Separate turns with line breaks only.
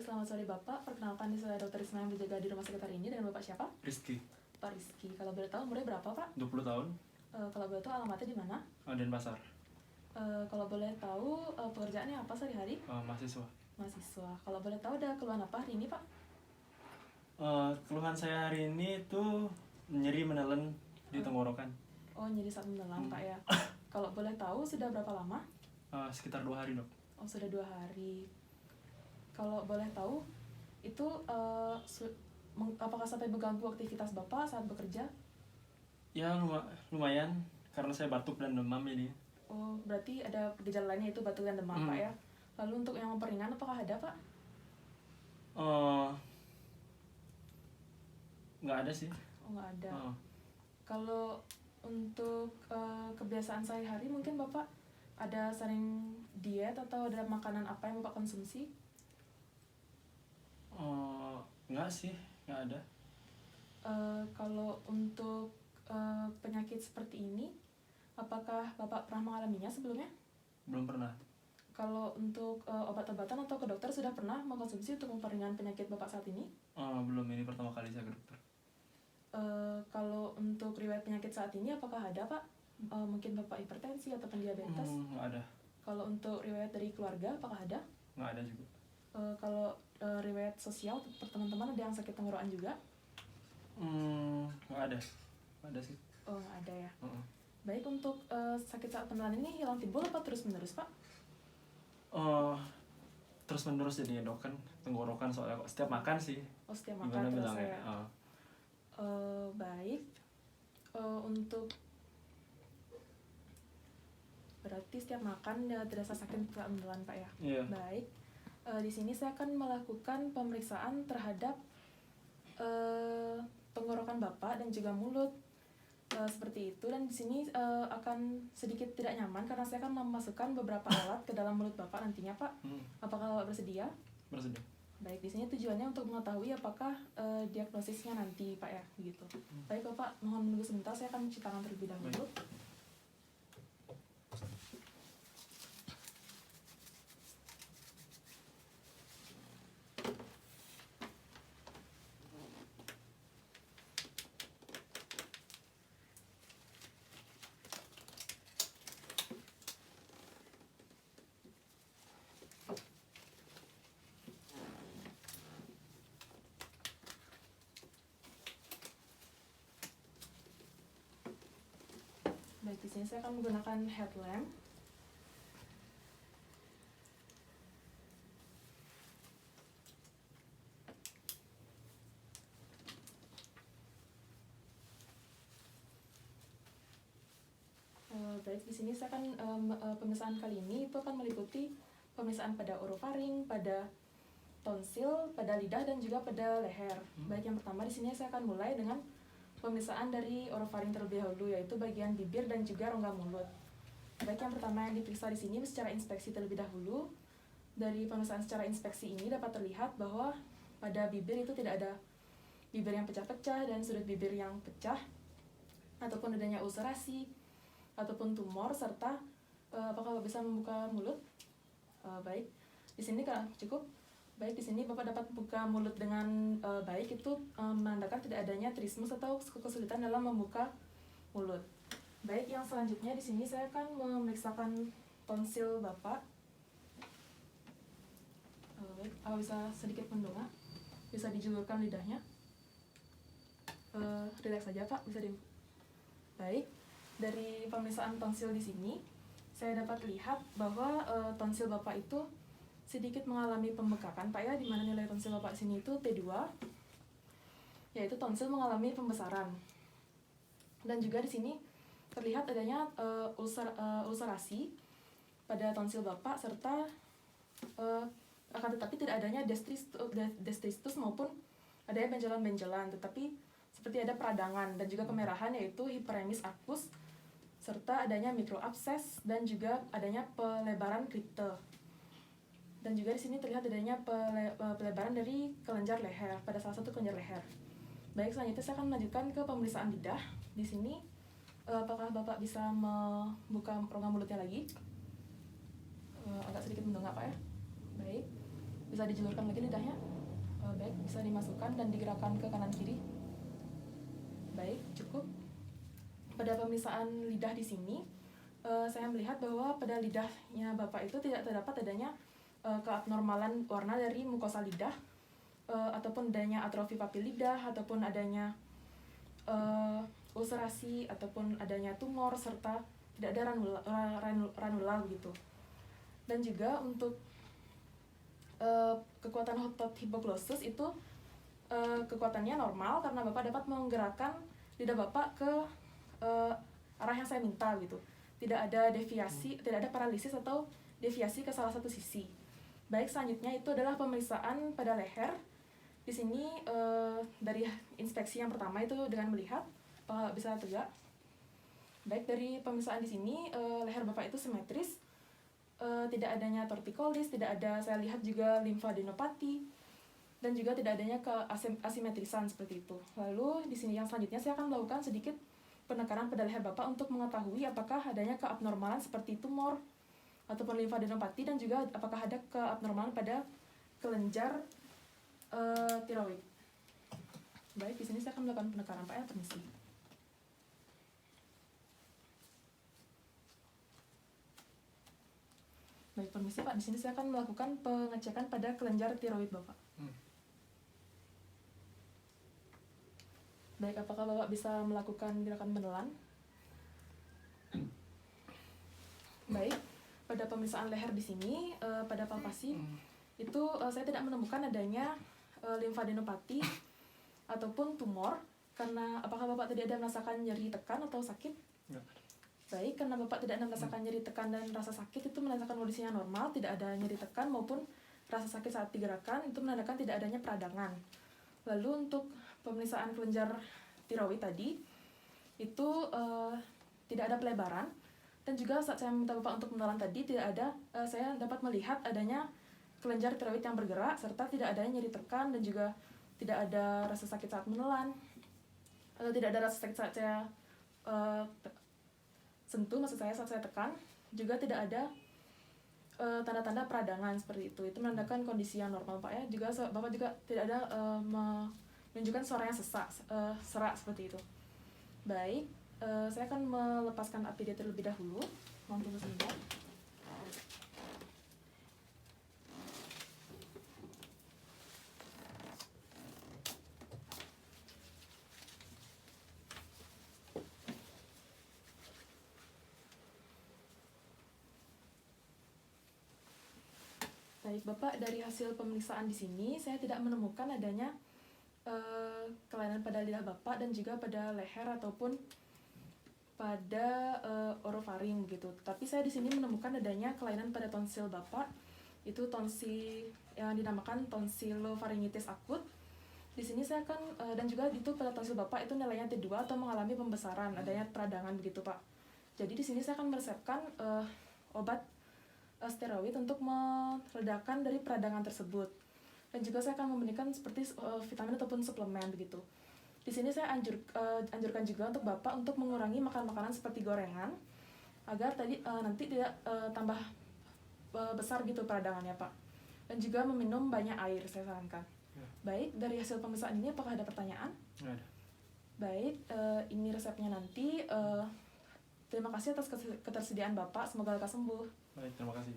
Baik, selamat sore Bapak. Perkenalkan, saya Dr. Risma yang berjaga di rumah sakit hari ini. Dengan Bapak siapa?
Rizky.
Pak Rizky. Kalau boleh tahu umurnya berapa Pak?
20 tahun.
Kalau boleh tahu alamatnya di mana?
Denpasar.
Kalau boleh tahu pekerjaannya apa sehari-hari?
Mahasiswa.
Mahasiswa. Kalau boleh tahu ada keluhan apa hari ini Pak?
Keluhan saya hari ini itu nyeri menelan di tenggorokan.
Oh, nyeri saat menelan Pak ya. Kalau boleh tahu sudah berapa lama?
Sekitar 2 hari, Dok.
Oh, sudah 2 hari. Kalau boleh tahu itu apakah sampai mengganggu aktivitas Bapak saat bekerja?
Ya lumayan karena saya batuk dan demam ini.
Oh, berarti ada gejala lainnya itu batuk dan demam Pak ya. Lalu untuk yang memperingan apakah ada Pak?
Nggak ada sih.
Oh, nggak ada. Kalau untuk kebiasaan sehari-hari mungkin Bapak ada sering diet atau ada makanan apa yang Bapak konsumsi?
Nggak sih, nggak ada.
Kalau untuk penyakit seperti ini, apakah Bapak pernah mengalaminya sebelumnya?
Belum pernah.
Kalau untuk obat-obatan atau ke dokter sudah pernah mengkonsumsi untuk memperingan penyakit Bapak saat ini?
Belum, ini pertama kali saya ke dokter.
Kalau untuk riwayat penyakit saat ini apakah ada Pak? Mungkin Bapak hipertensi atau diabetes?
Nggak ada.
Kalau untuk riwayat dari keluarga apakah ada?
Nggak ada juga.
Kalau riwayat sosial teman-teman ada yang sakit tenggorokan juga?
Nggak ada. Nggak ada sih.
Oh, nggak ada ya. Baik, untuk sakit saat menelan ini hilang timbul apa terus-menerus Pak?
Terus menerus jadinya, Dok, kan tenggorokan soalnya kok setiap makan sih.
Oh, setiap
Gimana
makan terus
bilangnya?
ya. Baik. Untuk berarti setiap makan ya terasa sakit saat menelan Pak ya.
Iya.
Baik. Di sini saya akan melakukan pemeriksaan terhadap tenggorokan Bapak dan juga mulut seperti itu, dan di sini akan sedikit tidak nyaman karena saya akan memasukkan beberapa alat ke dalam mulut Bapak nantinya Pak. Apakah Bapak bersedia?
Bersedia.
Baik, di sini tujuannya untuk mengetahui apakah diagnosisnya nanti Pak ya, begitu. Baik Bapak, mohon menunggu sebentar, saya akan mencuci tangan terlebih dahulu. Baik, di sini saya akan menggunakan headlamp. Baik, di sini saya akan pemeriksaan kali ini itu akan meliputi pemeriksaan pada orofaring, pada tonsil, pada lidah dan juga pada leher. Baik, yang pertama di sini saya akan mulai dengan pemeriksaan dari orofaring terlebih dahulu, yaitu bagian bibir dan juga rongga mulut. Baik, yang pertama yang diperiksa di sini secara inspeksi terlebih dahulu. Dari pemeriksaan secara inspeksi ini dapat terlihat bahwa pada bibir itu tidak ada bibir yang pecah-pecah dan sudut bibir yang pecah, ataupun adanya ulcerasi ataupun tumor, serta apakah Bapak bisa membuka mulut? Baik, di sini cukup. Baik, di sini Bapak dapat buka mulut dengan baik, itu menandakan tidak adanya trismus atau kesulitan dalam membuka mulut. Baik, yang selanjutnya di sini saya akan memeriksakan tonsil Bapak. Baik, bisa sedikit mendongak, bisa dijulurkan lidahnya. Relax saja Pak, bisa di. Baik, dari pemeriksaan tonsil di sini saya dapat lihat bahwa tonsil Bapak itu sedikit mengalami pembekakan Pak ya, di mana nilai tonsil Bapak sini itu T2, yaitu tonsil mengalami pembesaran. Dan juga di sini terlihat adanya ulcerasi pada tonsil Bapak, serta akan tetapi tidak adanya destristus maupun adanya benjolan-benjolan, tetapi seperti ada peradangan dan juga kemerahan, yaitu hiperemis akut, serta adanya mikroabses dan juga adanya pelebaran kripte. Dan juga di sini terlihat adanya pelebaran dari kelenjar leher pada salah satu kelenjar leher. Baik, selanjutnya saya akan melanjutkan ke pemeriksaan lidah. Di sini apakah Bapak bisa membuka rongga mulutnya lagi? Agak sedikit mendongak Pak ya. Baik. Bisa dijulurkan lagi lidahnya. Baik, bisa dimasukkan dan digerakkan ke kanan kiri. Baik, cukup. Pada pemeriksaan lidah di sini, saya melihat bahwa pada lidahnya Bapak itu tidak terdapat adanya keabnormalan warna dari mukosa lidah, ataupun adanya atrofi papil lidah, ataupun adanya ulcerasi, ataupun adanya tumor, serta tidak ada ranula begitu. Dan juga untuk kekuatan otot hipoglossus itu kekuatannya normal karena Bapak dapat menggerakkan lidah Bapak ke arah yang saya minta gitu. Tidak ada deviasi, tidak ada paralisis atau deviasi ke salah satu sisi. Baik, selanjutnya itu adalah pemeriksaan pada leher. Di sini dari inspeksi yang pertama itu dengan melihat bisa tegak. Baik, dari pemeriksaan di sini leher Bapak itu simetris. Tidak adanya tortikolis, tidak ada, saya lihat juga limfadenopati, dan juga tidak adanya asimetrisan seperti itu. Lalu di sini yang selanjutnya saya akan melakukan sedikit penekanan pada leher Bapak untuk mengetahui apakah adanya keabnormalan seperti tumor ataupun limfadenopati, dan juga apakah ada keabnormalan pada kelenjar tiroid. Baik, di sini saya akan melakukan penekanan Pak ya, permisi. Baik, permisi Pak, di sini saya akan melakukan pengecekan pada kelenjar tiroid Bapak. Baik, apakah Bapak bisa melakukan gerakan menelan? Baik, pada pemeriksaan leher di sini, pada palpasi itu saya tidak menemukan adanya limfadenopati ataupun tumor. Karena apakah Bapak tidak ada merasakan nyeri tekan atau sakit?
Enggak.
Baik, karena Bapak tidak ada merasakan nyeri tekan dan rasa sakit, itu menandakan kondisinya normal, tidak ada nyeri tekan maupun rasa sakit saat digerakkan, itu menandakan tidak adanya peradangan. Lalu untuk pemeriksaan kelenjar tiroid tadi, itu tidak ada pelebaran, dan juga saat saya minta Bapak untuk menelan tadi, tidak ada, saya dapat melihat adanya kelenjar tiroid yang bergerak, serta tidak adanya nyeri tekan, dan juga tidak ada rasa sakit saat menelan, atau tidak ada rasa sakit saat saya sentuh, maksud saya saat saya tekan, juga tidak ada tanda-tanda peradangan seperti itu. Itu menandakan kondisi yang normal Pak ya. Juga Bapak juga tidak ada menunjukkan suara yang serak seperti itu. Baik, saya akan melepaskan APD terlebih dahulu. Mohon tunggu sebentar. Baik, Bapak, dari hasil pemeriksaan di sini saya tidak menemukan adanya kelainan pada lidah Bapak dan juga pada leher ataupun pada orofaring gitu. Tapi saya di sini menemukan adanya kelainan pada tonsil Bapak, itu tonsil yang dinamakan tonsilofaringitis akut. Di sini saya akan dan juga itu pada tonsil Bapak itu nilainya T2 atau mengalami pembesaran, adanya peradangan begitu Pak. Jadi di sini saya akan meresepkan obat steroid untuk meredakan dari peradangan tersebut, dan juga saya akan memberikan seperti vitamin ataupun suplemen begitu. Di sini saya anjurkan juga untuk Bapak untuk mengurangi makan makanan seperti gorengan agar tadi nanti tidak tambah besar gitu peradangannya Pak, dan juga meminum banyak air saya sarankan.
Ya.
Baik, dari hasil pemeriksaan ini apakah ada pertanyaan?
Nggak ada.
Baik, ini resepnya nanti. Terima kasih atas ketersediaan Bapak, semoga lekas sembuh.
Baik, terima kasih.